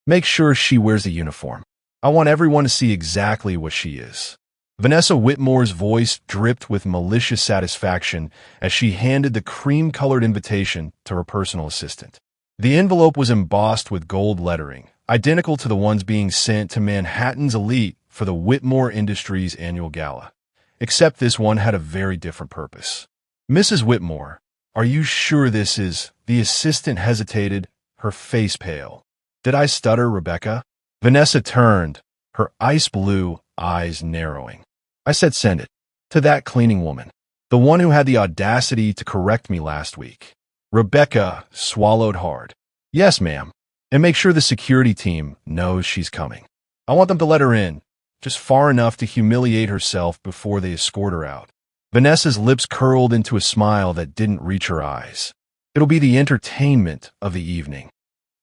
Make sure she wears a uniform. I want everyone to see exactly what she is." Vanessa Whitmore's voice dripped with malicious satisfaction as she handed the cream-colored invitation to her personal assistant. The envelope was embossed with gold lettering, identical to the ones being sent to Manhattan's elite for the Whitmore Industries annual gala. Except this one had a very different purpose. "Mrs. Whitmore, are you sure this is—" The assistant hesitated, her face pale. "Did I stutter, Rebecca?" Vanessa turned, her ice blue eyes narrowing. "I said send it. To that cleaning woman. The one who had the audacity to correct me last week." Rebecca swallowed hard. "Yes, ma'am. And make sure the security team knows she's coming. I want them to let her in, just far enough to humiliate herself before they escort her out." Vanessa's lips curled into a smile that didn't reach her eyes. "It'll be the entertainment of the evening."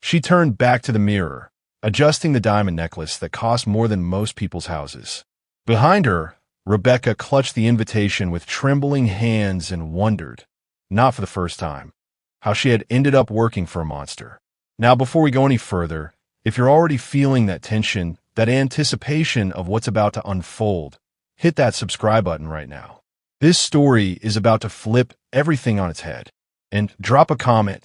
She turned back to the mirror, adjusting the diamond necklace that cost more than most people's houses. Behind her, Rebecca clutched the invitation with trembling hands and wondered, not for the first time, how she had ended up working for a monster. Now, before we go any further, if you're already feeling that tension, that anticipation of what's about to unfold, hit that subscribe button right now. This story is about to flip everything on its head. And drop a comment.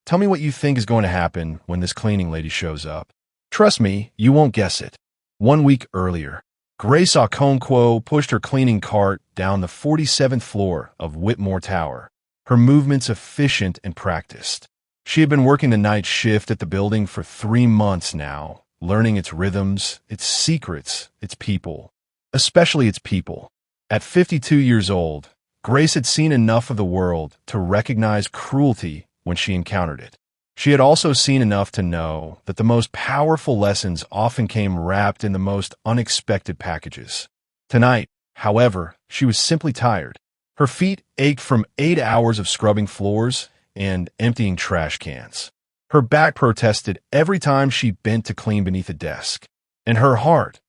Tell me what you think is going to happen when this cleaning lady shows up. Trust me, you won't guess it. 1 week earlier, Grace Okonkwo pushed her cleaning cart down the 47th floor of Whitmore Tower, her movements efficient and practiced. She had been working the night shift at the building for 3 months now, learning its rhythms, its secrets, its people. Especially its people. At 52 years old, Grace had seen enough of the world to recognize cruelty when she encountered it. She had also seen enough to know that the most powerful lessons often came wrapped in the most unexpected packages. Tonight, however, she was simply tired. Her feet ached from 8 hours of scrubbing floors and emptying trash cans. Her back protested every time she bent to clean beneath a desk. And her heart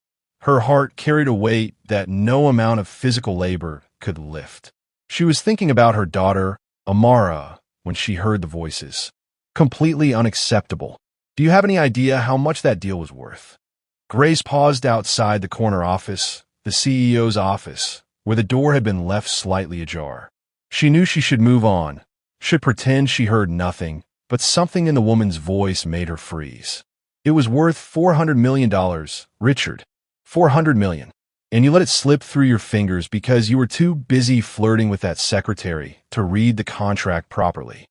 carried a weight that no amount of physical labor could lift. She was thinking about her daughter, Amara, when she heard the voices. Completely unacceptable. Do you have any idea how much that deal was worth? Grace paused outside the corner office, the CEO's office, where the door had been left slightly ajar. She knew she should move on, should pretend she heard nothing, but something in the woman's voice made her freeze. It was worth $400 million, Richard. $400 million. And you let it slip through your fingers because you were too busy flirting with that secretary to read the contract properly.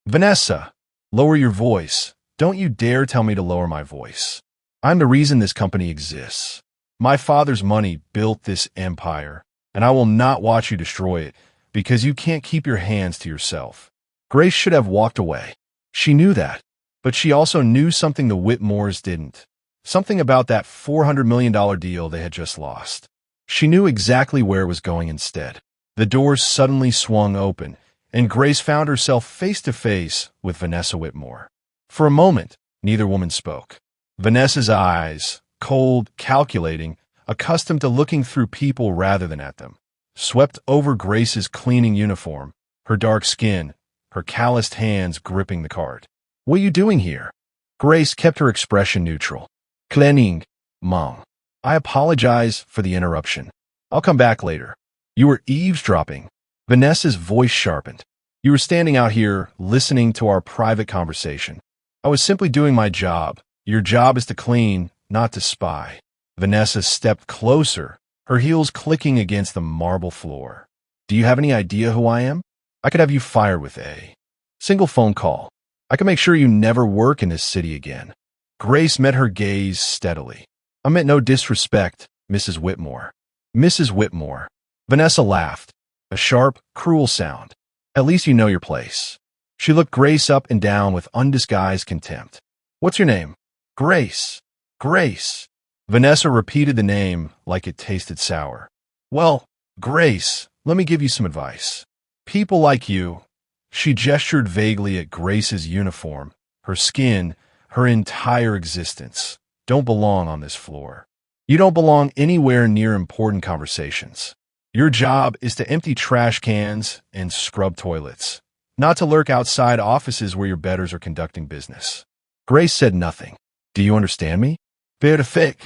Vanessa, lower your voice. Don't you dare tell me to lower my voice. I'm the reason this company exists. My father's money built this empire, and I will not watch you destroy it because you can't keep your hands to yourself. Grace should have walked away. She knew that, but she also knew something the Whitmores didn't. Something about that $400 million deal they had just lost. She knew exactly where it was going instead. The doors suddenly swung open, and Grace found herself face to face with Vanessa Whitmore. For a moment, neither woman spoke. Vanessa's eyes, cold, calculating, accustomed to looking through people rather than at them, swept over Grace's cleaning uniform, her dark skin, her calloused hands gripping the cart. "What are you doing here?" Grace kept her expression neutral. "Cleaning, Mom. I apologize for the interruption. I'll come back later." "You were eavesdropping." Vanessa's voice sharpened. "You were standing out here listening to our private conversation." "I was simply doing my job. Your job is to clean, not to spy." Vanessa stepped closer, her heels clicking against the marble floor. "Do you have any idea who I am? I could have you fired with a single phone call. I can make sure you never work in this city again." Grace met her gaze steadily. "I meant no disrespect, Mrs. Whitmore." "Mrs. Whitmore." Vanessa laughed, a sharp, cruel sound. "At least you know your place." She looked Grace up and down with undisguised contempt. "What's your name?" "Grace. Grace." Vanessa repeated the name like it tasted sour. "Well, Grace, let me give you some advice. People like you—" She gestured vaguely at Grace's uniform, her skin, her entire existence. "Don't belong on this floor. You don't belong anywhere near important conversations. Your job is to empty trash cans and scrub toilets, not to lurk outside offices where your betters are conducting business." Grace said nothing. Do you understand me? Perfect,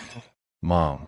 Mom.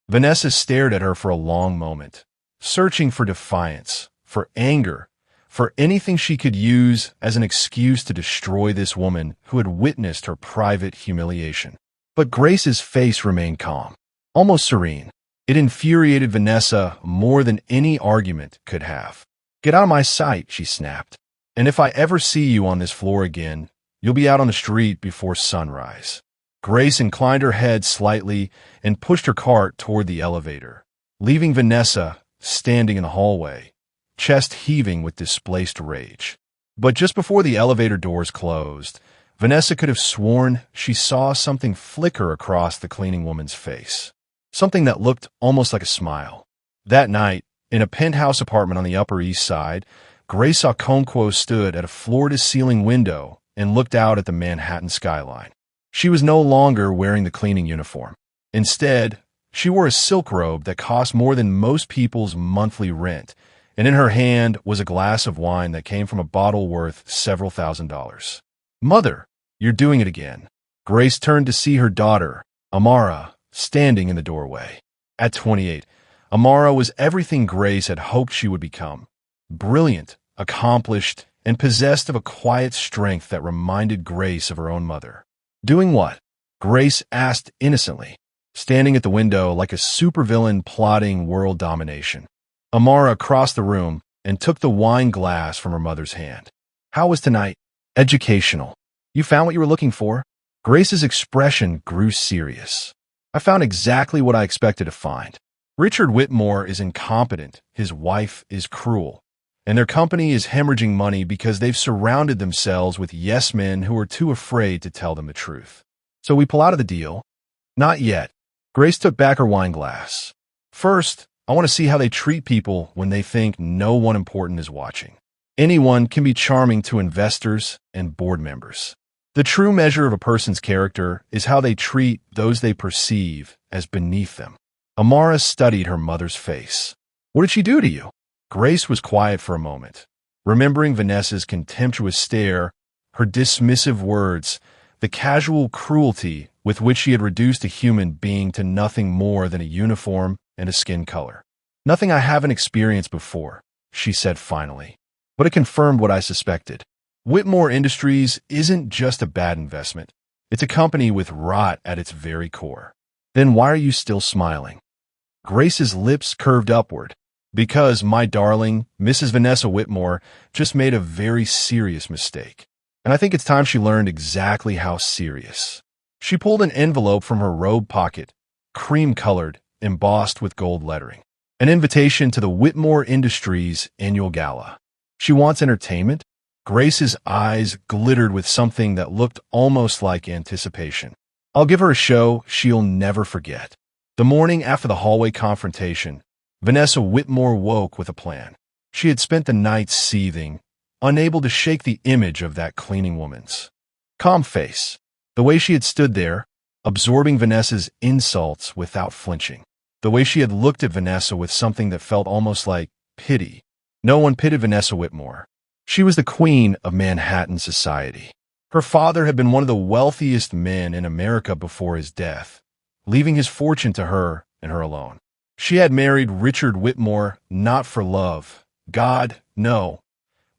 Vanessa stared at her for a long moment, searching for defiance, for anger, for anything she could use as an excuse to destroy this woman who had witnessed her private humiliation. But Grace's face remained calm, almost serene. It infuriated Vanessa more than any argument could have. "Get out of my sight," she snapped. "And if I ever see you on this floor again, you'll be out on the street before sunrise." Grace inclined her head slightly and pushed her cart toward the elevator, leaving Vanessa standing in the hallway, chest heaving with displaced rage. But just before the elevator doors closed, Vanessa could have sworn she saw something flicker across the cleaning woman's face. Something that looked almost like a smile. That night, in a penthouse apartment on the Upper East Side, Grace Okonkwo stood at a floor-to-ceiling window and looked out at the Manhattan skyline. She was no longer wearing the cleaning uniform. Instead, she wore a silk robe that cost more than most people's monthly rent, and in her hand was a glass of wine that came from a bottle worth several $1,000s. "Mother, you're doing it again." Grace turned to see her daughter, Amara, standing in the doorway. At 28, Amara was everything Grace had hoped she would become. Brilliant, accomplished, and possessed of a quiet strength that reminded Grace of her own mother. "Doing what?" Grace asked innocently, standing at the window like a supervillain plotting world domination. Amara crossed the room and took the wine glass from her mother's hand. "How was tonight?" "Educational. You found what you were looking for?" Grace's expression grew serious. "I found exactly what I expected to find. Richard Whitmore is incompetent, his wife is cruel, and their company is hemorrhaging money because they've surrounded themselves with yes-men who are too afraid to tell them the truth. So we pull out of the deal?" "Not yet." Grace took back her wine glass. "First, I want to see how they treat people when they think no one important is watching. Anyone can be charming to investors and board members. The true measure of a person's character is how they treat those they perceive as beneath them." Amara studied her mother's face. "What did she do to you?" Grace was quiet for a moment, remembering Vanessa's contemptuous stare, her dismissive words, the casual cruelty with which she had reduced a human being to nothing more than a uniform and a skin color. "Nothing I haven't experienced before," she said finally, "but it confirmed what I suspected. Whitmore Industries isn't just a bad investment. It's a company with rot at its very core." "Then why are you still smiling?" Grace's lips curved upward. "Because, my darling, Mrs. Vanessa Whitmore just made a very serious mistake. And I think it's time she learned exactly how serious." She pulled an envelope from her robe pocket, cream-colored, embossed with gold lettering. "An invitation to the Whitmore Industries annual gala. She wants entertainment?" Grace's eyes glittered with something that looked almost like anticipation. "I'll give her a show she'll never forget." The morning after the hallway confrontation, Vanessa Whitmore woke with a plan. She had spent the night seething, unable to shake the image of that cleaning woman's calm face, the way she had stood there, absorbing Vanessa's insults without flinching, the way she had looked at Vanessa with something that felt almost like pity. No one pitied Vanessa Whitmore. She was the queen of Manhattan society. Her father had been one of the wealthiest men in America before his death, leaving his fortune to her and her alone. She had married Richard Whitmore not for love, God, no,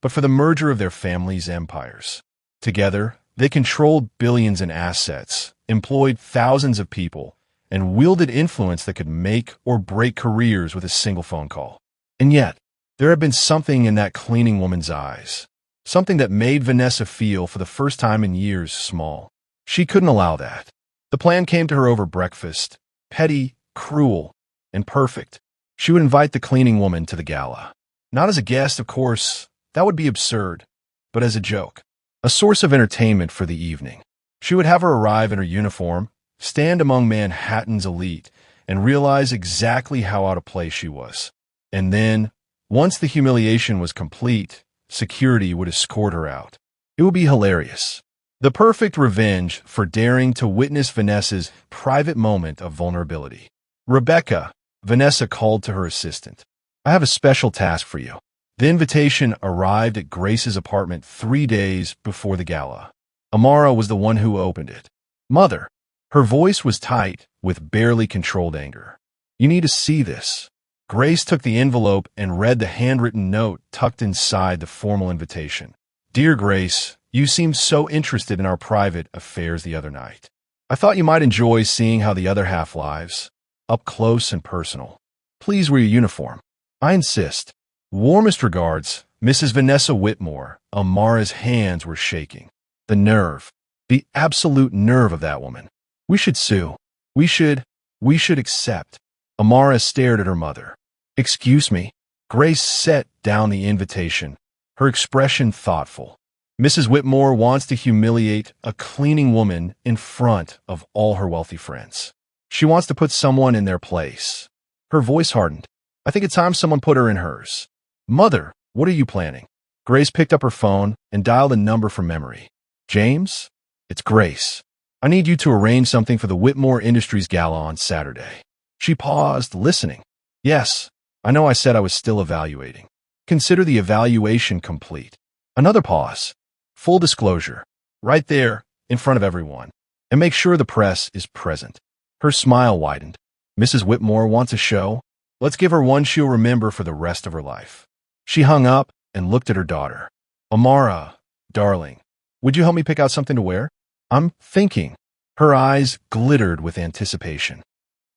but for the merger of their families' empires. Together, they controlled billions in assets, employed thousands of people, and wielded influence that could make or break careers with a single phone call. And yet, there had been something in that cleaning woman's eyes, something that made Vanessa feel for the first time in years small. She couldn't allow that. The plan came to her over breakfast, petty, cruel, and perfect. She would invite the cleaning woman to the gala. Not as a guest, of course, that would be absurd, but as a joke, a source of entertainment for the evening. She would have her arrive in her uniform, stand among Manhattan's elite, and realize exactly how out of place she was. And then, once the humiliation was complete, security would escort her out. It would be hilarious. The perfect revenge for daring to witness Vanessa's private moment of vulnerability. "Rebecca," Vanessa called to her assistant. "I have a special task for you." The invitation arrived at Grace's apartment 3 days before the gala. Amara was the one who opened it. Mother. Her voice was tight, with barely controlled anger. You need to see this. Grace took the envelope and read the handwritten note tucked inside the formal invitation. Dear Grace, you seemed so interested in our private affairs the other night. I thought you might enjoy seeing how the other half lives, up close and personal. Please wear your uniform. I insist. Warmest regards, Mrs. Vanessa Whitmore. Amara's hands were shaking. The nerve. The absolute nerve of that woman. We should sue. We should accept. Amara stared at her mother. Excuse me. Grace set down the invitation, her expression thoughtful. Mrs. Whitmore wants to humiliate a cleaning woman in front of all her wealthy friends. She wants to put someone in their place. Her voice hardened. I think it's time someone put her in hers. Mother, what are you planning? Grace picked up her phone and dialed a number from memory. James? It's Grace. I need you to arrange something for the Whitmore Industries Gala on Saturday. She paused, listening. Yes, I know I said I was still evaluating. Consider the evaluation complete. Another pause. Full disclosure. Right there, in front of everyone. And make sure the press is present. Her smile widened. Mrs. Whitmore wants a show? Let's give her one she'll remember for the rest of her life. She hung up and looked at her daughter. Amara, darling, would you help me pick out something to wear? I'm thinking. Her eyes glittered with anticipation.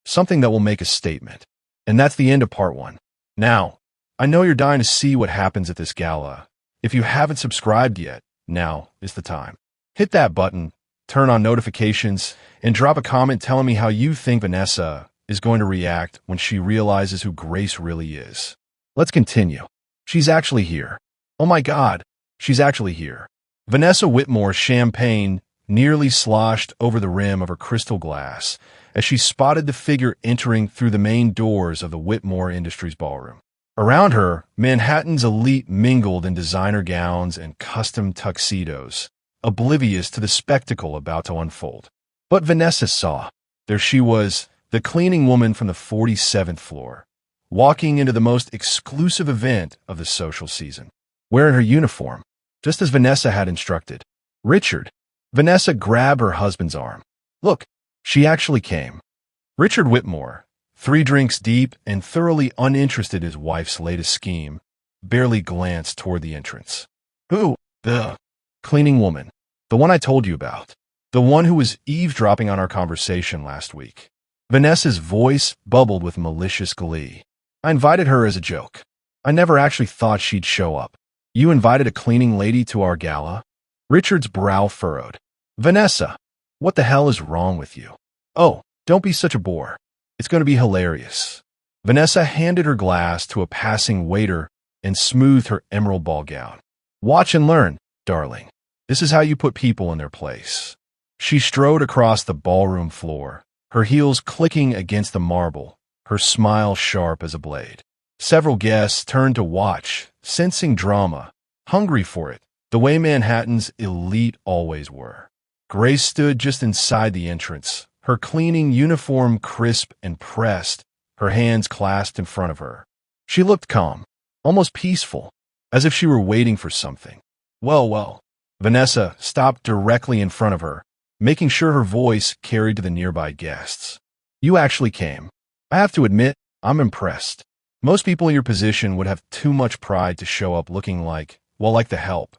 Something that will make a statement. And that's the end of part 1. Now, I know you're dying to see what happens at this gala. If you haven't subscribed yet, now is the time. Hit that button, turn on notifications, and drop a comment telling me how you think Vanessa is going to react when she realizes who Grace really is. Let's continue. She's actually here. Oh my God, she's actually here. Vanessa Whitmore's champagne nearly sloshed over the rim of her crystal glass as she spotted the figure entering through the main doors of the Whitmore Industries ballroom. Around her, Manhattan's elite mingled in designer gowns and custom tuxedos, oblivious to the spectacle about to unfold. But Vanessa saw. There she was, the cleaning woman from the 47th floor, walking into the most exclusive event of the social season, wearing her uniform, just as Vanessa had instructed. Richard. Vanessa grabbed her husband's arm. Look, she actually came. Richard Whitmore, 3 drinks deep and thoroughly uninterested in his wife's latest scheme, barely glanced toward the entrance. Who? The cleaning woman. The one I told you about. The one who was eavesdropping on our conversation last week. Vanessa's voice bubbled with malicious glee. I invited her as a joke. I never actually thought she'd show up. You invited a cleaning lady to our gala? Richard's brow furrowed. Vanessa, what the hell is wrong with you? Oh, don't be such a bore. It's going to be hilarious. Vanessa handed her glass to a passing waiter and smoothed her emerald ball gown. Watch and learn, darling. This is how you put people in their place. She strode across the ballroom floor, her heels clicking against the marble, her smile sharp as a blade. Several guests turned to watch, sensing drama, hungry for it, the way Manhattan's elite always were. Grace stood just inside the entrance, her cleaning uniform crisp and pressed, her hands clasped in front of her. She looked calm, almost peaceful, as if she were waiting for something. Well. Vanessa stopped directly in front of her, making sure her voice carried to the nearby guests. You actually came. I have to admit, I'm impressed. Most people in your position would have too much pride to show up looking like the help.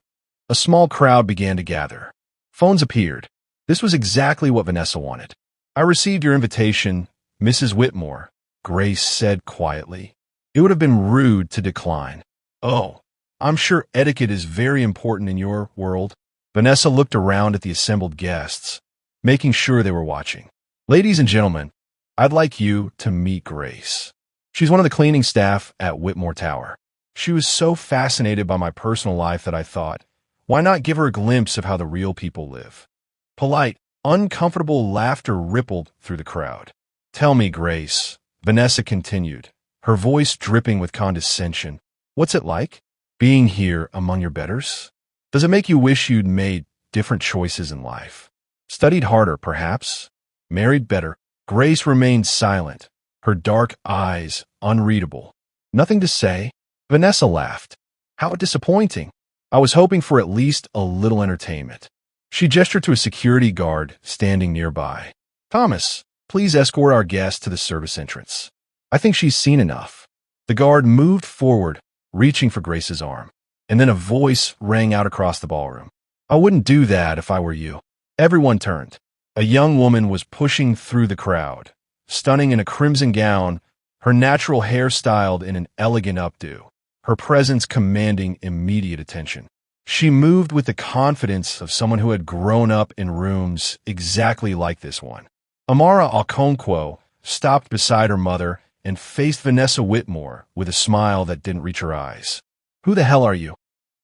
A small crowd began to gather. Phones appeared. This was exactly what Vanessa wanted. I received your invitation, Mrs. Whitmore, Grace said quietly. It would have been rude to decline. Oh, I'm sure etiquette is very important in your world. Vanessa looked around at the assembled guests, making sure they were watching. Ladies and gentlemen, I'd like you to meet Grace. She's one of the cleaning staff at Whitmore Tower. She was so fascinated by my personal life that I thought, why not give her a glimpse of how the real people live? Polite, uncomfortable laughter rippled through the crowd. Tell me, Grace, Vanessa continued, her voice dripping with condescension. What's it like, being here among your betters? Does it make you wish you'd made different choices in life? Studied harder, perhaps? Married better? Grace remained silent, her dark eyes unreadable. Nothing to say? Vanessa laughed. How disappointing. I was hoping for at least a little entertainment. She gestured to a security guard standing nearby. Thomas, please escort our guest to the service entrance. I think she's seen enough. The guard moved forward, reaching for Grace's arm. And then a voice rang out across the ballroom. I wouldn't do that if I were you. Everyone turned. A young woman was pushing through the crowd, stunning in a crimson gown, her natural hair styled in an elegant updo, her presence commanding immediate attention. She moved with the confidence of someone who had grown up in rooms exactly like this one. Amara Okonkwo stopped beside her mother and faced Vanessa Whitmore with a smile that didn't reach her eyes. Who the hell are you?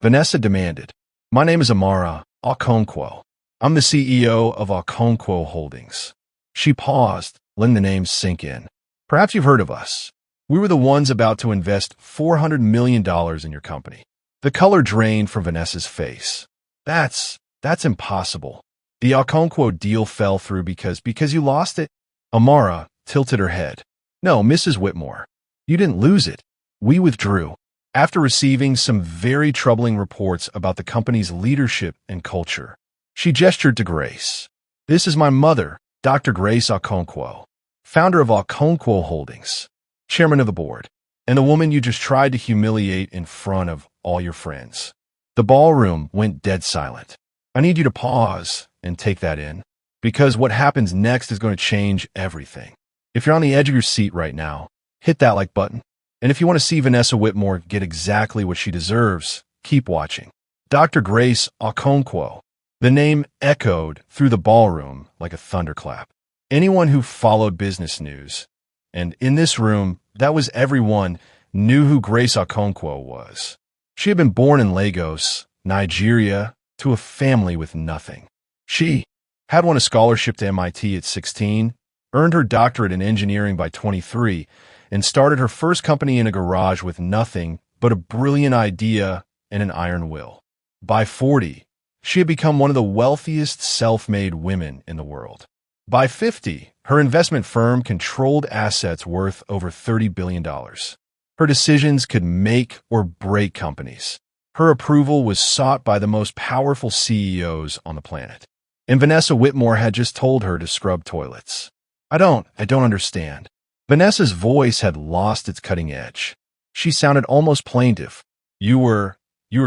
Vanessa demanded. My name is Amara Okonkwo. I'm the CEO of Okonkwo Holdings. She paused, letting the name sink in. Perhaps you've heard of us. We were the ones about to invest $400 million in your company. The color drained from Vanessa's face. That's impossible. The Okonkwo deal fell through because you lost it? Amara tilted her head. No, Mrs. Whitmore. You didn't lose it. We withdrew. After receiving some very troubling reports about the company's leadership and culture. She gestured to Grace. This is my mother, Dr. Grace Okonkwo, founder of Okonkwo Holdings, chairman of the board, and the woman you just tried to humiliate in front of all your friends. The ballroom went dead silent. I need you to pause and take that in, because what happens next is going to change everything. If you're on the edge of your seat right now, hit that like button. And if you want to see Vanessa Whitmore get exactly what she deserves, keep watching. Dr. Grace Okonkwo. The name echoed through the ballroom like a thunderclap. Anyone who followed business news, and in this room, that was everyone, knew who Grace Okonkwo was. She had been born in Lagos, Nigeria, to a family with nothing. She had won a scholarship to MIT at 16, earned her doctorate in engineering by 23, and started her first company in a garage with nothing but a brilliant idea and an iron will. By 40, she had become one of the wealthiest self-made women in the world. By 50, her investment firm controlled assets worth over $30 billion. Her decisions could make or break companies. Her approval was sought by the most powerful CEOs on the planet. And Vanessa Whitmore had just told her to scrub toilets. I don't understand. Vanessa's voice had lost its cutting edge. She sounded almost plaintive. You were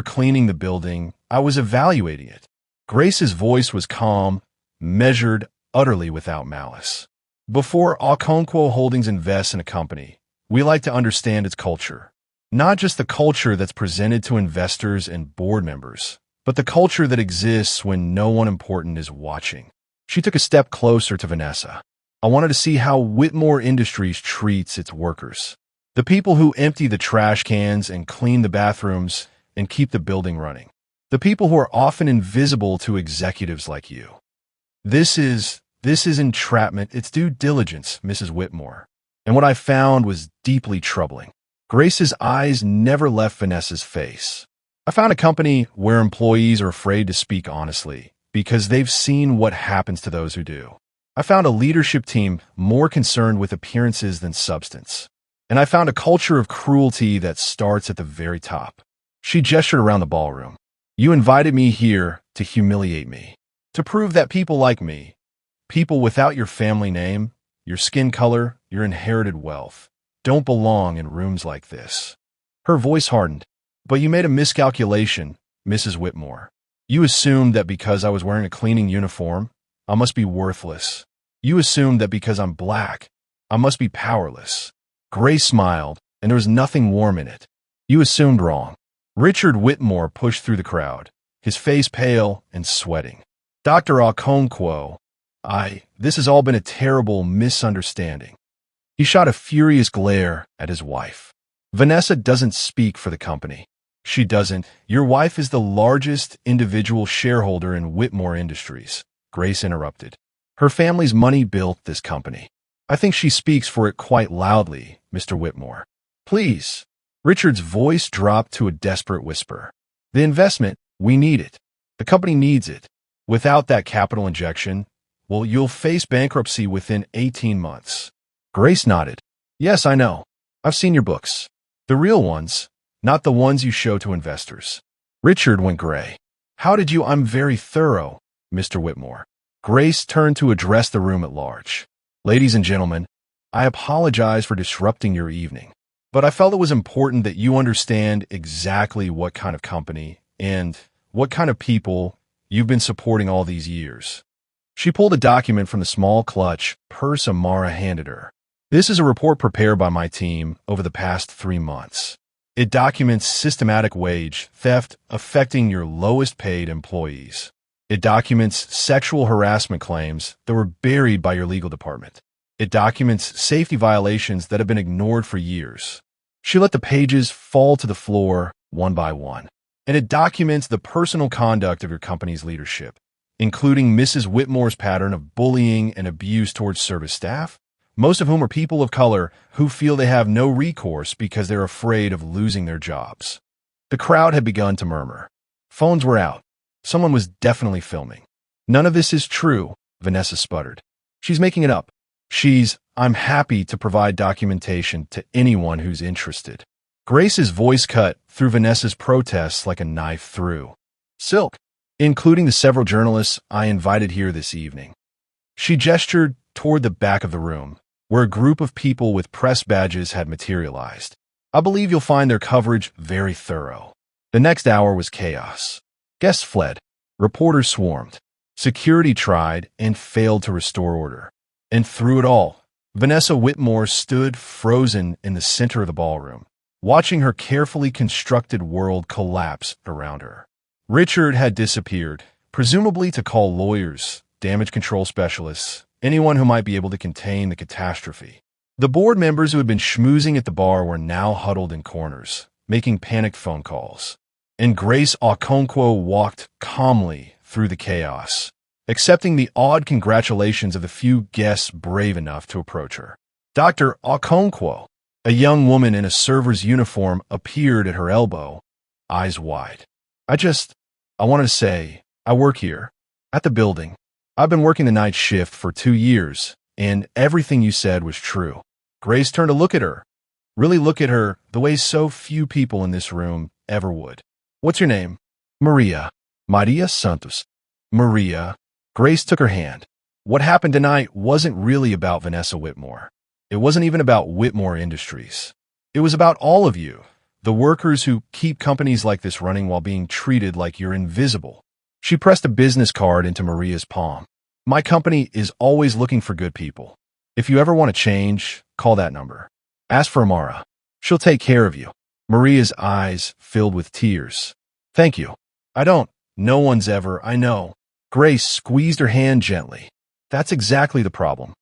cleaning the building. I was evaluating it. Grace's voice was calm, measured, utterly without malice. Before Okonkwo Holdings invests in a company, we like to understand its culture. Not just the culture that's presented to investors and board members, but the culture that exists when no one important is watching. She took a step closer to Vanessa. I wanted to see how Whitmore Industries treats its workers. The people who empty the trash cans and clean the bathrooms and keep the building running. The people who are often invisible to executives like you. This is entrapment. It's due diligence, Mrs. Whitmore. And what I found was deeply troubling. Grace's eyes never left Vanessa's face. I found a company where employees are afraid to speak honestly because they've seen what happens to those who do. I found a leadership team more concerned with appearances than substance. And I found a culture of cruelty that starts at the very top. She gestured around the ballroom. You invited me here to humiliate me, to prove that people like me, people without your family name, your skin color, your inherited wealth, don't belong in rooms like this. Her voice hardened. But you made a miscalculation, Mrs. Whitmore. You assumed that because I was wearing a cleaning uniform, I must be worthless. You assumed that because I'm black, I must be powerless. Grace smiled, and there was nothing warm in it. You assumed wrong. Richard Whitmore pushed through the crowd, his face pale and sweating. Dr. Okonkwo, this has all been a terrible misunderstanding. He shot a furious glare at his wife. Vanessa doesn't speak for the company. She doesn't. Your wife is the largest individual shareholder in Whitmore Industries, Grace interrupted. Her family's money built this company. I think she speaks for it quite loudly, Mr. Whitmore. Please. Richard's voice dropped to a desperate whisper. The investment, we need it. The company needs it. Without that capital injection, well, you'll face bankruptcy within 18 months. Grace nodded. Yes, I know. I've seen your books. The real ones, not the ones you show to investors. Richard went gray. How did you? I'm very thorough. Mr. Whitmore. Grace turned to address the room at large. Ladies and gentlemen, I apologize for disrupting your evening, but I felt it was important that you understand exactly what kind of company and what kind of people you've been supporting all these years. She pulled a document from the small clutch purse Amara handed her. This is a report prepared by my team over the past 3 months. It documents systematic wage theft affecting your lowest paid employees. It documents sexual harassment claims that were buried by your legal department. It documents safety violations that have been ignored for years. She let the pages fall to the floor one by one. And it documents the personal conduct of your company's leadership, including Mrs. Whitmore's pattern of bullying and abuse towards service staff, most of whom are people of color who feel they have no recourse because they're afraid of losing their jobs. The crowd had begun to murmur. Phones were out. Someone was definitely filming. None of this is true, Vanessa sputtered. She's making it up. I'm happy to provide documentation to anyone who's interested. Grace's voice cut through Vanessa's protests like a knife through silk, including the several journalists I invited here this evening. She gestured toward the back of the room, where a group of people with press badges had materialized. I believe you'll find their coverage very thorough. The next hour was chaos. Guests fled. Reporters swarmed. Security tried and failed to restore order. And through it all, Vanessa Whitmore stood frozen in the center of the ballroom, watching her carefully constructed world collapse around her. Richard had disappeared, presumably to call lawyers, damage control specialists, anyone who might be able to contain the catastrophe. The board members who had been schmoozing at the bar were now huddled in corners, making panicked phone calls. And Grace Okonkwo walked calmly through the chaos, accepting the awed congratulations of the few guests brave enough to approach her. Dr. Okonkwo, a young woman in a server's uniform, appeared at her elbow, eyes wide. I wanted to say, I work here, at the building. I've been working the night shift for 2 years, and everything you said was true. Grace turned to look at her, really look at her the way so few people in this room ever would. What's your name? Maria. Maria Santos. Maria. Grace took her hand. What happened tonight wasn't really about Vanessa Whitmore. It wasn't even about Whitmore Industries. It was about all of you, the workers who keep companies like this running while being treated like you're invisible. She pressed a business card into Maria's palm. My company is always looking for good people. If you ever want to change, call that number. Ask for Amara. She'll take care of you. Maria's eyes filled with tears. Thank you. No one's ever, I know. Grace squeezed her hand gently. That's exactly the problem.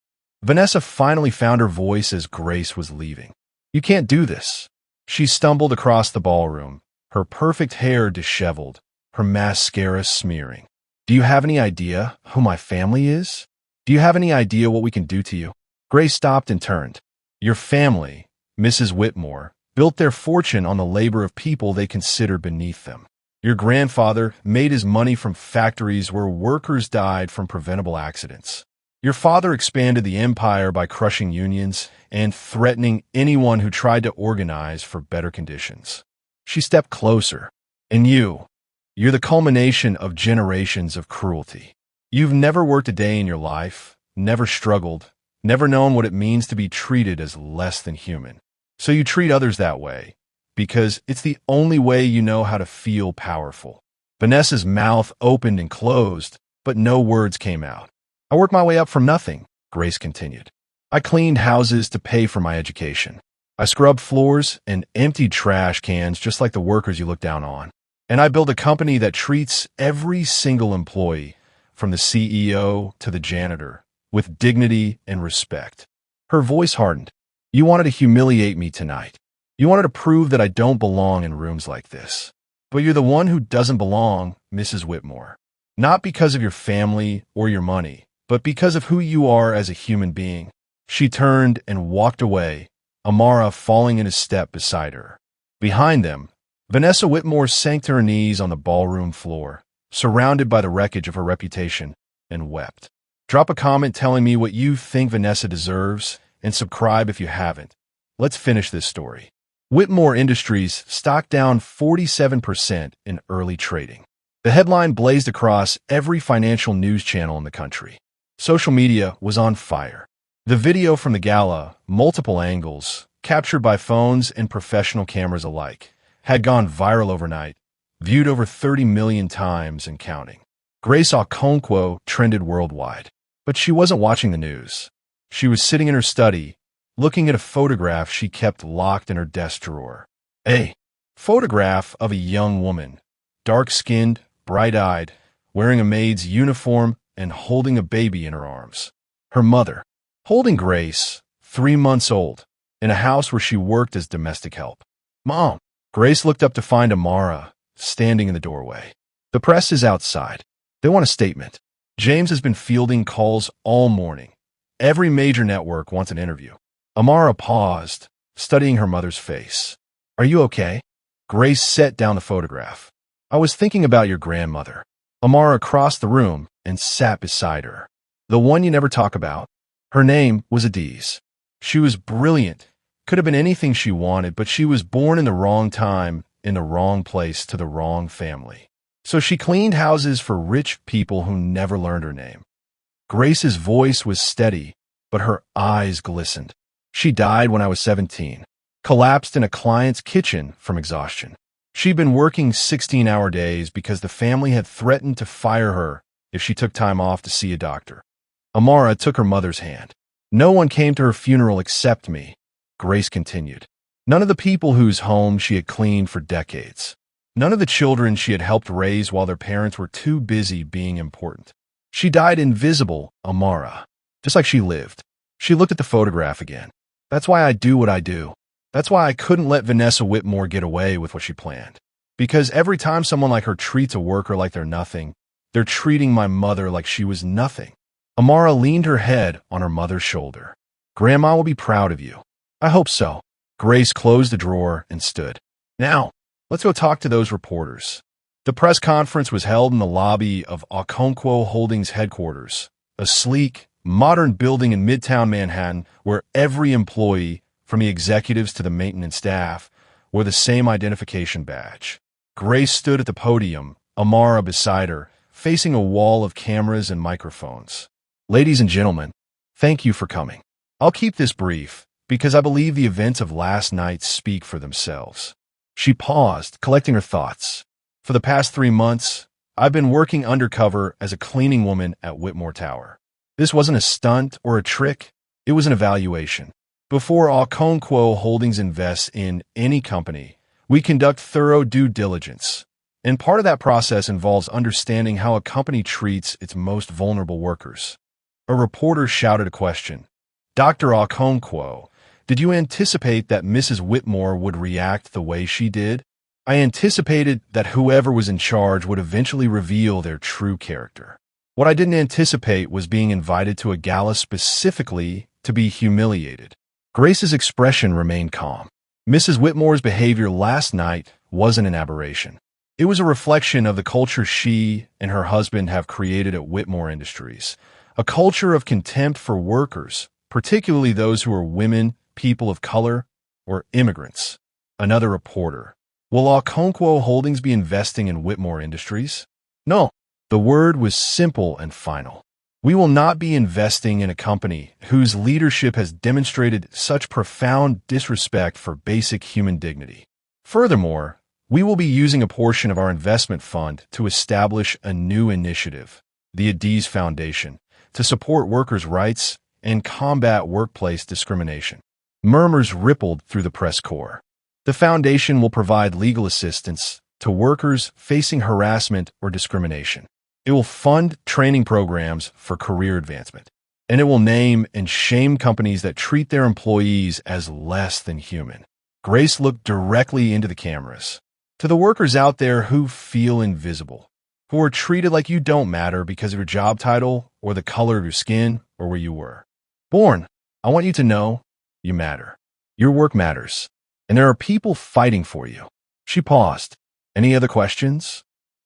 Vanessa finally found her voice as Grace was leaving. You can't do this. She stumbled across the ballroom, her perfect hair disheveled, her mascara smearing. Do you have any idea who my family is? Do you have any idea what we can do to you? Grace stopped and turned. Your family, Mrs. Whitmore, built their fortune on the labor of people they considered beneath them. Your grandfather made his money from factories where workers died from preventable accidents. Your father expanded the empire by crushing unions and threatening anyone who tried to organize for better conditions. She stepped closer. And you're the culmination of generations of cruelty. You've never worked a day in your life, never struggled, never known what it means to be treated as less than human. So you treat others that way, because it's the only way you know how to feel powerful. Vanessa's mouth opened and closed, but no words came out. I worked my way up from nothing, Grace continued. I cleaned houses to pay for my education. I scrubbed floors and emptied trash cans just like the workers you look down on. And I built a company that treats every single employee, from the CEO to the janitor, with dignity and respect. Her voice hardened. You wanted to humiliate me tonight. You wanted to prove that I don't belong in rooms like this. But you're the one who doesn't belong, Mrs. Whitmore. Not because of your family or your money, but because of who you are as a human being. She turned and walked away, Amara falling in a step beside her. Behind them, Vanessa Whitmore sank to her knees on the ballroom floor, surrounded by the wreckage of her reputation, and wept. Drop a comment telling me what you think Vanessa deserves, and subscribe if you haven't. Let's finish this story. Whitmore Industries stock down 47% in early trading. The headline blazed across every financial news channel in the country. Social media was on fire. The video from the gala, multiple angles, captured by phones and professional cameras alike, had gone viral overnight, viewed over 30 million times and counting. Grace Okonkwo trended worldwide. But she wasn't watching the news. She was sitting in her study, looking at a photograph she kept locked in her desk drawer. A photograph of a young woman, dark-skinned, bright-eyed, wearing a maid's uniform and holding a baby in her arms. Her mother, holding Grace, 3 months old, in a house where she worked as domestic help. Mom. Grace looked up to find Amara standing in the doorway. The press is outside. They want a statement. James has been fielding calls all morning. Every major network wants an interview. Amara paused, studying her mother's face. Are you okay? Grace set down the photograph. I was thinking about your grandmother. Amara crossed the room and sat beside her. The one you never talk about. Her name was Adiz. She was brilliant. Could have been anything she wanted, but she was born in the wrong time, in the wrong place, to the wrong family. So she cleaned houses for rich people who never learned her name. Grace's voice was steady, but her eyes glistened. She died when I was 17, collapsed in a client's kitchen from exhaustion. She'd been working 16-hour days because the family had threatened to fire her if she took time off to see a doctor. Amara took her mother's hand. No one came to her funeral except me, Grace continued. None of the people whose homes she had cleaned for decades. None of the children she had helped raise while their parents were too busy being important. She died invisible, Amara, just like she lived. She looked at the photograph again. That's why I do what I do. That's why I couldn't let Vanessa Whitmore get away with what she planned. Because every time someone like her treats a worker like they're nothing, they're treating my mother like she was nothing. Amara leaned her head on her mother's shoulder. Grandma will be proud of you. I hope so. Grace closed the drawer and stood. Now, let's go talk to those reporters. The press conference was held in the lobby of Okonkwo Holdings headquarters, a sleek, modern building in Midtown Manhattan where every employee, from the executives to the maintenance staff, wore the same identification badge. Grace stood at the podium, Amara beside her, facing a wall of cameras and microphones. Ladies and gentlemen, thank you for coming. I'll keep this brief, because I believe the events of last night speak for themselves. She paused, collecting her thoughts. For the past 3 months, I've been working undercover as a cleaning woman at Whitmore Tower. This wasn't a stunt or a trick. It was an evaluation. Before Okonkwo Holdings invests in any company, we conduct thorough due diligence. And part of that process involves understanding how a company treats its most vulnerable workers. A reporter shouted a question. Dr. Okonkwo, did you anticipate that Mrs. Whitmore would react the way she did? I anticipated that whoever was in charge would eventually reveal their true character. What I didn't anticipate was being invited to a gala specifically to be humiliated. Grace's expression remained calm. Mrs. Whitmore's behavior last night wasn't an aberration. It was a reflection of the culture she and her husband have created at Whitmore Industries, a culture of contempt for workers, particularly those who are women, people of color, or immigrants. Another reporter. Will Okonkwo Holdings be investing in Whitmore Industries? No. The word was simple and final. We will not be investing in a company whose leadership has demonstrated such profound disrespect for basic human dignity. Furthermore, we will be using a portion of our investment fund to establish a new initiative, the Adiz Foundation, to support workers' rights and combat workplace discrimination. Murmurs rippled through the press corps. The foundation will provide legal assistance to workers facing harassment or discrimination. It will fund training programs for career advancement, and it will name and shame companies that treat their employees as less than human. Grace looked directly into the cameras. To the workers out there who feel invisible, who are treated like you don't matter because of your job title or the color of your skin or where you were born, I want you to know you matter. Your work matters, and there are people fighting for you. She paused. Any other questions?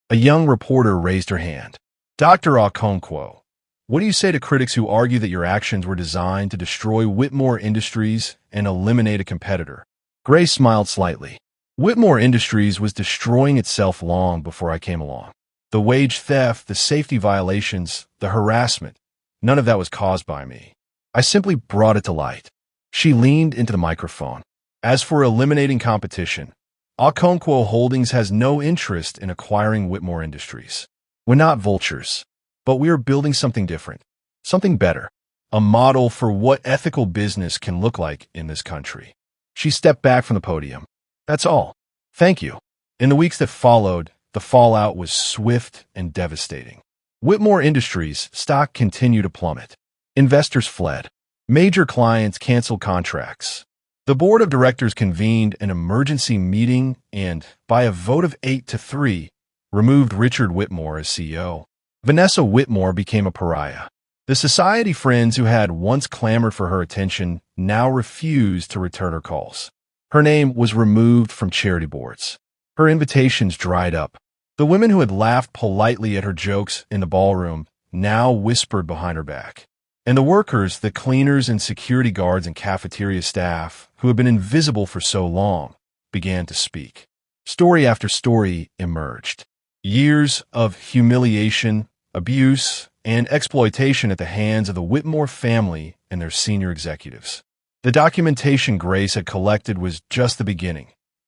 A young reporter raised her hand. Dr. Okonkwo, what do you say to critics who argue that your actions were designed to destroy Whitmore Industries and eliminate a competitor? Grace smiled slightly. Whitmore Industries was destroying itself long before I came along. The wage theft, the safety violations, the harassment, none of that was caused by me. I simply brought it to light. She leaned into the microphone. As for eliminating competition, Okonkwo Holdings has no interest in acquiring Whitmore Industries. We're not vultures, but we are building something different, something better, a model for what ethical business can look like in this country. She stepped back from the podium. That's all. Thank you. In the weeks that followed, the fallout was swift and devastating. Whitmore Industries' stock continued to plummet. Investors fled. Major clients canceled contracts. The board of directors convened an emergency meeting and, by a vote of 8-3, removed Richard Whitmore as CEO. Vanessa Whitmore became a pariah. The society friends who had once clamored for her attention now refused to return her calls. Her name was removed from charity boards. Her invitations dried up. The women who had laughed politely at her jokes in the ballroom now whispered behind her back. And the workers, the cleaners and security guards and cafeteria staff, who had been invisible for so long, began to speak. Story after story emerged. Years of humiliation, abuse, and exploitation at the hands of the Whitmore family and their senior executives. The documentation Grace had collected was just the beginning.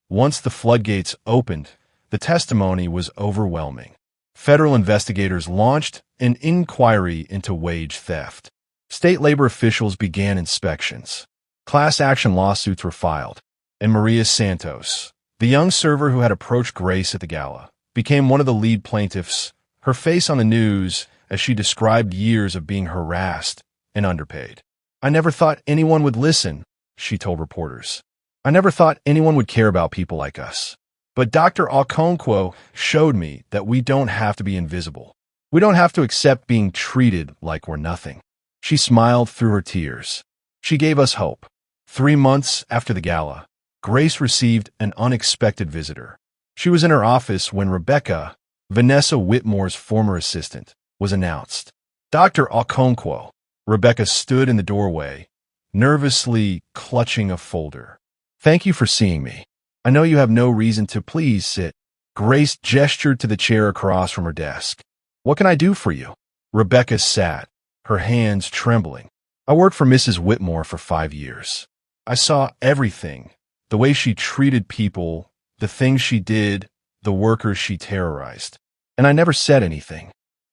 Once the floodgates opened, the testimony was overwhelming. Federal investigators launched an inquiry into wage theft. State labor officials began inspections. Class action lawsuits were filed, and Maria Santos, the young server who had approached Grace at the Gala, became one of the lead plaintiffs, her face on the news as she described years of being harassed and underpaid. I never thought anyone would listen, she told reporters. I never thought anyone would care about people like us. But Dr. Okonkwo showed me that we don't have to be invisible. We don't have to accept being treated like we're nothing. She smiled through her tears. She gave us hope. 3 months after the Gala, Grace received an unexpected visitor. She was in her office when Rebecca, Vanessa Whitmore's former assistant, was announced. Dr. Okonkwo. Rebecca stood in the doorway, nervously clutching a folder. Thank you for seeing me. I know you have no reason to. Please sit. Grace gestured to the chair across from her desk. What can I do for you? Rebecca sat, her hands trembling. I worked for Mrs. Whitmore for 5 years. I saw everything, the way she treated people, the things she did, the workers she terrorized. And I never said anything.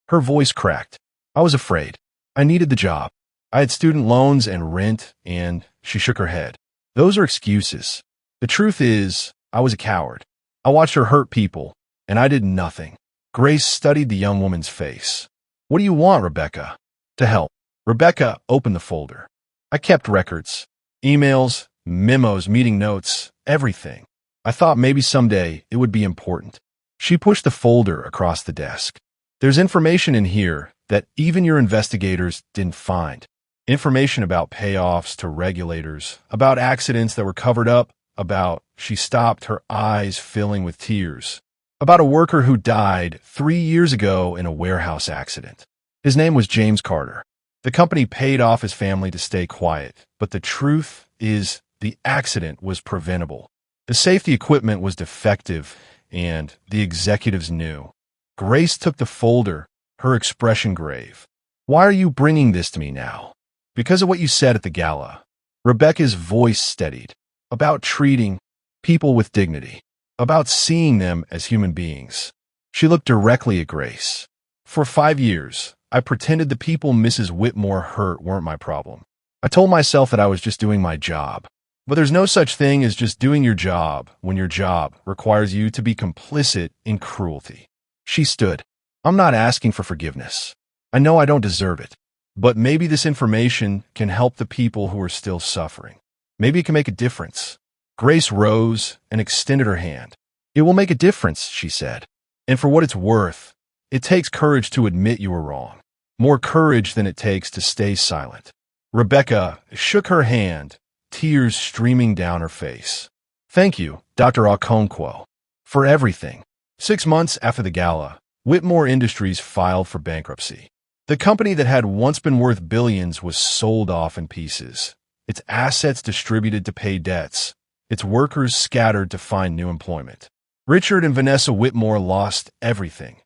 Her voice cracked. I was afraid. I needed the job. I had student loans and rent, and she shook her head. Those are excuses. The truth is, I was a coward. I watched her hurt people, and I did nothing. Grace studied the young woman's face. What do you want, Rebecca? To help. Rebecca opened the folder. I kept records. Emails, memos, meeting notes, everything. I thought maybe someday it would be important. She pushed the folder across the desk. There's information in here that even your investigators didn't find. Information about payoffs to regulators, about accidents that were covered up, about, she stopped, her eyes filling with tears, about a worker who died 3 years ago in a warehouse accident. His name was James Carter. The company paid off his family to stay quiet, but the truth is the accident was preventable. The safety equipment was defective, and the executives knew. Grace took the folder, her expression grave. Why are you bringing this to me now? Because of what you said at the Gala. Rebecca's voice steadied. About treating people with dignity. About seeing them as human beings. She looked directly at Grace. For 5 years, I pretended the people Mrs. Whitmore hurt weren't my problem. I told myself that I was just doing my job. But there's no such thing as just doing your job when your job requires you to be complicit in cruelty. She stood. I'm not asking for forgiveness. I know I don't deserve it. But maybe this information can help the people who are still suffering. Maybe it can make a difference. Grace rose and extended her hand. It will make a difference, she said. And for what it's worth, it takes courage to admit you were wrong. More courage than it takes to stay silent. Rebecca shook her hand, tears streaming down her face. Thank you, Dr. Okonkwo, for everything. 6 months after the Gala, Whitmore Industries filed for bankruptcy. The company that had once been worth billions was sold off in pieces, its assets distributed to pay debts, its workers scattered to find new employment. Richard and Vanessa Whitmore lost everything.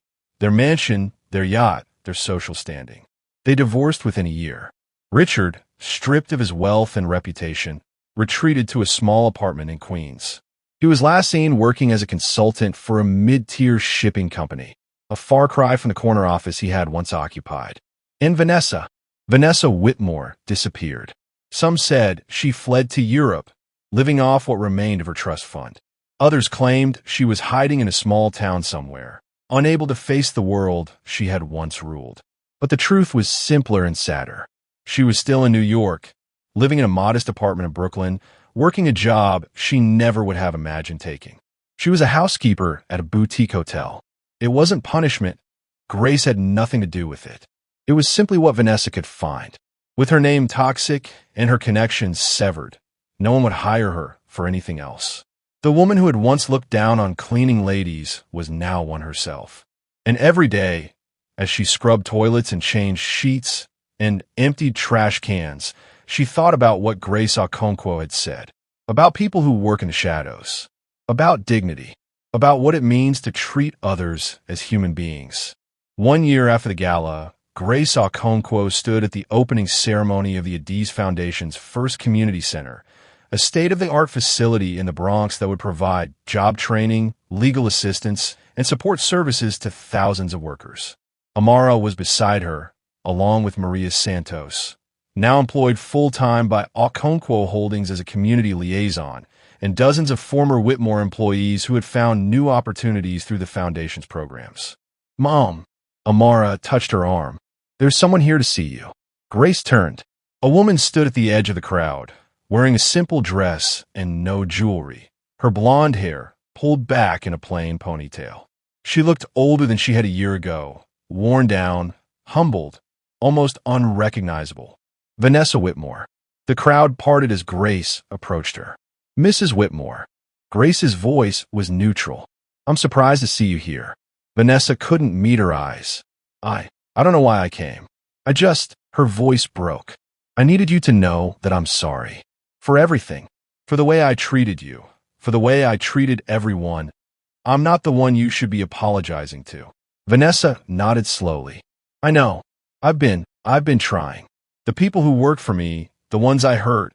Their mansion, their yacht, their social standing. They divorced within a year. Richard, stripped of his wealth and reputation, retreated to a small apartment in Queens. He was last seen working as a consultant for a mid-tier shipping company, a far cry from the corner office he had once occupied. And Vanessa Whitmore, disappeared. Some said she fled to Europe, living off what remained of her trust fund. Others claimed she was hiding in a small town somewhere, unable to face the world she had once ruled. But the truth was simpler and sadder. She was still in New York, living in a modest apartment in Brooklyn, working a job she never would have imagined taking. She was a housekeeper at a boutique hotel. It wasn't punishment. Grace had nothing to do with it. It was simply what Vanessa could find. With her name toxic and her connections severed, no one would hire her for anything else. The woman who had once looked down on cleaning ladies was now one herself. And every day, as she scrubbed toilets and changed sheets and emptied trash cans, she thought about what Grace Okonkwo had said, about people who work in the shadows, about dignity, about what it means to treat others as human beings. 1 year after the gala, Grace Okonkwo stood at the opening ceremony of the Adiz Foundation's first community center, a state-of-the-art facility in the Bronx that would provide job training, legal assistance, and support services to thousands of workers. Amara was beside her, along with Maria Santos, now employed full-time by Okonkwo Holdings as a community liaison, and dozens of former Whitmore employees who had found new opportunities through the foundation's programs. "Mom," Amara touched her arm. "There's someone here to see you." Grace turned. A woman stood at the edge of the crowd, wearing a simple dress and no jewelry, her blonde hair pulled back in a plain ponytail. She looked older than she had a year ago, worn down, humbled, almost unrecognizable. Vanessa Whitmore. The crowd parted as Grace approached her. "Mrs. Whitmore." Grace's voice was neutral. "I'm surprised to see you here." Vanessa couldn't meet her eyes. I don't know why I came. Her voice broke. "I needed you to know that I'm sorry. For everything. For the way I treated you. For the way I treated everyone. I'm not the one you should be apologizing to." Vanessa nodded slowly. "I know. I've been trying. The people who work for me, the ones I hurt,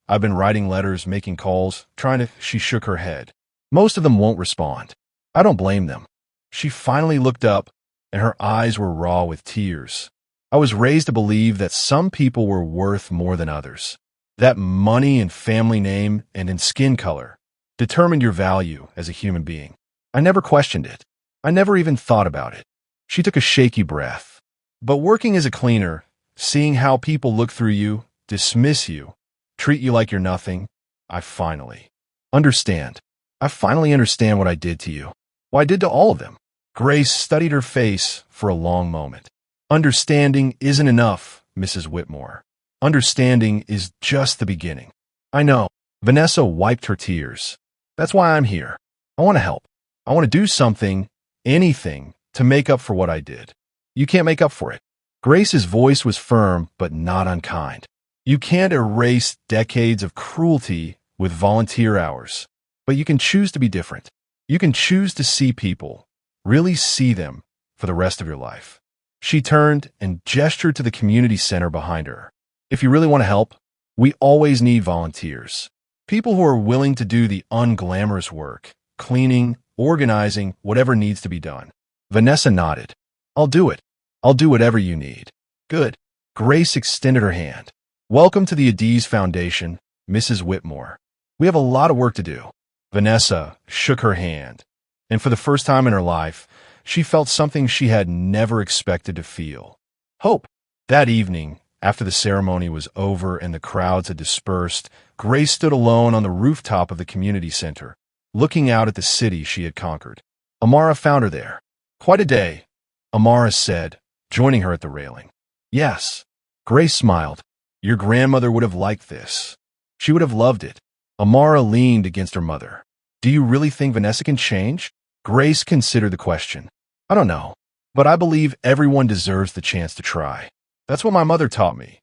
I've been writing letters, making calls, trying to—" She shook her head. "Most of them won't respond. I don't blame them." She finally looked up, and her eyes were raw with tears. "I was raised to believe that some people were worth more than others. That money and family name and in skin color determined your value as a human being. I never questioned it. I never even thought about it." She took a shaky breath. "But working as a cleaner, seeing how people look through you, dismiss you, treat you like you're nothing, I finally understand. I finally understand what I did to you. What I did to all of them." Grace studied her face for a long moment. "Understanding isn't enough, Mrs. Whitmore. Understanding is just the beginning." "I know." Vanessa wiped her tears. "That's why I'm here. I want to help. I want to do something, anything, to make up for what I did. You can't make up for it." Grace's voice was firm but not unkind. "You can't erase decades of cruelty with volunteer hours, but you can choose to be different. You can choose to see people, really see them, for the rest of your life." She turned and gestured to the community center behind her. "If you really want to help, we always need volunteers. People who are willing to do the unglamorous work, cleaning, organizing, whatever needs to be done." Vanessa nodded. "I'll do it. I'll do whatever you need." "Good." Grace extended her hand. "Welcome to the Adiz Foundation, Mrs. Whitmore. We have a lot of work to do." Vanessa shook her hand, and for the first time in her life, she felt something she had never expected to feel: hope. That evening, after the ceremony was over and the crowds had dispersed, Grace stood alone on the rooftop of the community center, looking out at the city she had conquered. Amara found her there. "Quite a day," Amara said, joining her at the railing. "Yes." Grace smiled. "Your grandmother would have liked this. She would have loved it." Amara leaned against her mother. "Do you really think Vanessa can change?" Grace considered the question. "I don't know, but I believe everyone deserves the chance to try. That's what my mother taught me,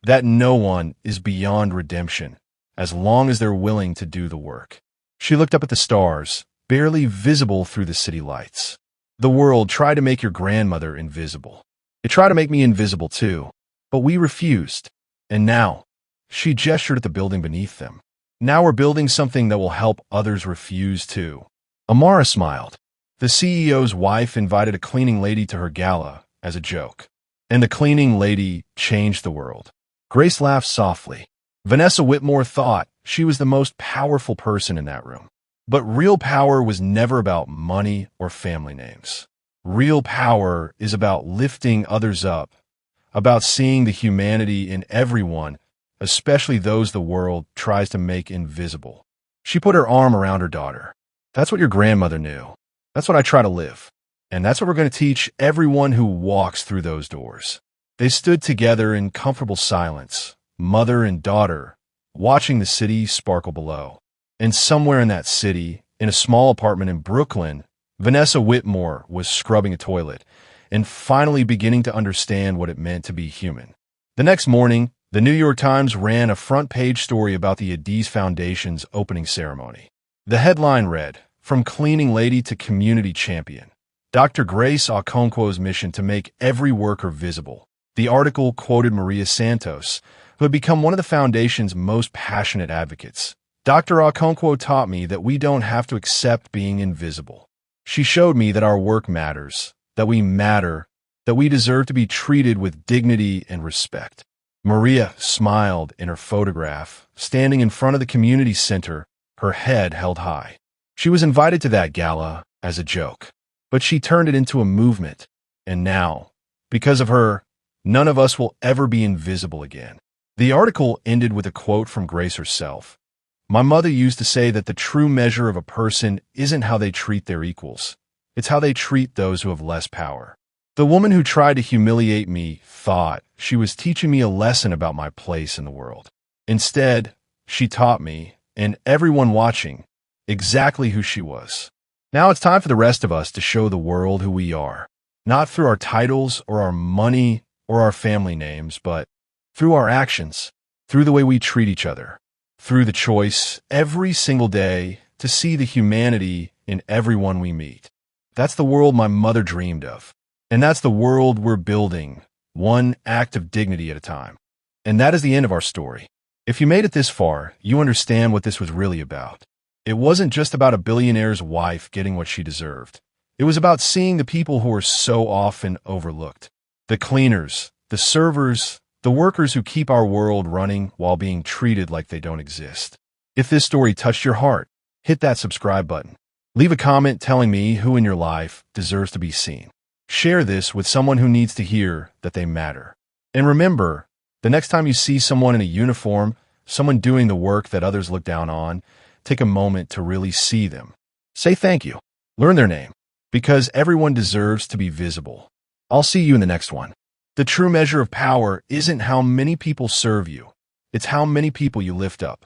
that no one is beyond redemption as long as they're willing to do the work." She looked up at the stars, barely visible through the city lights. The world tried to make your grandmother invisible. It tried to make me invisible too, but we refused. And now, she gestured at the building beneath them. Now we're building something that will help others refuse too. Amara smiled. The CEO's wife invited a cleaning lady to her gala as a joke. And the cleaning lady changed the world. Grace laughed softly. Vanessa Whitmore thought she was the most powerful person in that room. But real power was never about money or family names. Real power is about lifting others up, about seeing the humanity in everyone, especially those the world tries to make invisible. She put her arm around her daughter. That's what your grandmother knew. That's what I try to live. And that's what we're going to teach everyone who walks through those doors. They stood together in comfortable silence, mother and daughter, watching the city sparkle below. And somewhere in that city, in a small apartment in Brooklyn, Vanessa Whitmore was scrubbing a toilet and finally beginning to understand what it meant to be human. The next morning, the New York Times ran a front-page story about the Adiz Foundation's opening ceremony. The headline read, "From Cleaning Lady to Community Champion. Dr. Grace Okonkwo's mission to make every worker visible." The article quoted Maria Santos, who had become one of the foundation's most passionate advocates. Dr. Okonkwo taught me that we don't have to accept being invisible. She showed me that our work matters, that we matter, that we deserve to be treated with dignity and respect. Maria smiled in her photograph, standing in front of the community center, her head held high. She was invited to that gala as a joke, but she turned it into a movement. And now, because of her, none of us will ever be invisible again. The article ended with a quote from Grace herself. "My mother used to say that the true measure of a person isn't how they treat their equals. It's how they treat those who have less power." The woman who tried to humiliate me thought she was teaching me a lesson about my place in the world. Instead, she taught me, and everyone watching, exactly who she was. Now it's time for the rest of us to show the world who we are. Not through our titles or our money or our family names, but through our actions, through the way we treat each other, through the choice every single day to see the humanity in everyone we meet. That's the world my mother dreamed of. And that's the world we're building, one act of dignity at a time. And that is the end of our story. If you made it this far, you understand what this was really about. It wasn't just about a billionaire's wife getting what she deserved. It was about seeing the people who are so often overlooked. The cleaners, the servers, the workers who keep our world running while being treated like they don't exist. If this story touched your heart, hit that subscribe button. Leave a comment telling me who in your life deserves to be seen. Share this with someone who needs to hear that they matter. And remember, the next time you see someone in a uniform, someone doing the work that others look down on, take a moment to really see them. Say thank you. Learn their name. Because everyone deserves to be visible. I'll see you in the next one. The true measure of power isn't how many people serve you. It's how many people you lift up.